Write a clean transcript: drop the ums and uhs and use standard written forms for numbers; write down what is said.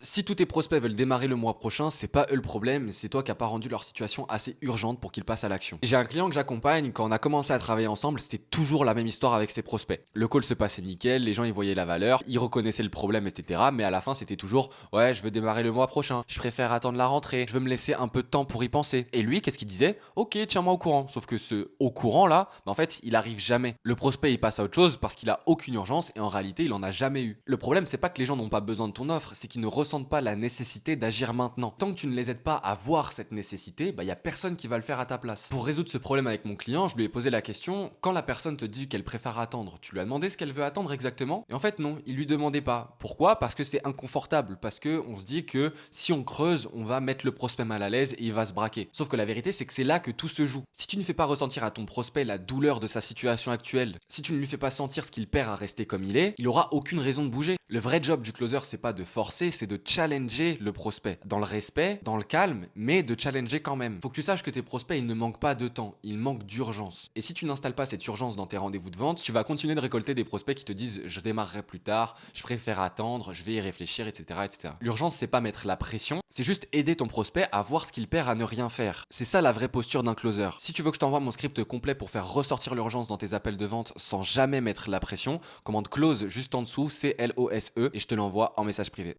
Si tous tes prospects veulent démarrer le mois prochain, c'est pas eux le problème, c'est toi qui n'as pas rendu leur situation assez urgente pour qu'ils passent à l'action. J'ai un client que j'accompagne, quand on a commencé à travailler ensemble, c'était toujours la même histoire avec ses prospects. Le call se passait nickel, les gens y voyaient la valeur, ils reconnaissaient le problème, etc. Mais à la fin, c'était toujours ouais, je veux démarrer le mois prochain, je préfère attendre la rentrée, je veux me laisser un peu de temps pour y penser. Et lui, qu'est-ce qu'il disait? Ok, tiens-moi au courant. Sauf que ce au courant là, en fait, il arrive jamais. Le prospect, il passe à autre chose parce qu'il a aucune urgence et en réalité, il en a jamais eu. Le problème, c'est pas que les gens n'ont pas besoin de ton offre, c'est qu'ils ne ressentent pas la nécessité d'agir maintenant. Tant que tu ne les aides pas à voir cette nécessité, il y a personne qui va le faire à ta place. Pour résoudre ce problème avec mon client, je lui ai posé la question, quand la personne te dit qu'elle préfère attendre, tu lui as demandé ce qu'elle veut attendre exactement? Et en fait non, il lui demandait pas. Pourquoi? Parce que c'est inconfortable, parce que on se dit que si on creuse, on va mettre le prospect mal à l'aise et il va se braquer. Sauf que la vérité, c'est que c'est là que tout se joue. Si tu ne fais pas ressentir à ton prospect la douleur de sa situation actuelle, si tu ne lui fais pas sentir ce qu'il perd à rester comme il aura aucune raison de bouger. Le vrai job du closer, c'est pas de forcer, c'est de challenger le prospect. Dans le respect, dans le calme, mais de challenger quand même. Faut que tu saches que tes prospects, ils ne manquent pas de temps, ils manquent d'urgence. Et si tu n'installes pas cette urgence dans tes rendez-vous de vente, tu vas continuer de récolter des prospects qui te disent je démarrerai plus tard, je préfère attendre, je vais y réfléchir, etc. etc. L'urgence, c'est pas mettre la pression, c'est juste aider ton prospect à voir ce qu'il perd à ne rien faire. C'est ça la vraie posture d'un closer. Si tu veux que je t'envoie mon script complet pour faire ressortir l'urgence dans tes appels de vente sans jamais mettre la pression, commande close juste en dessous, CLOSE, et je te l'envoie en message privé.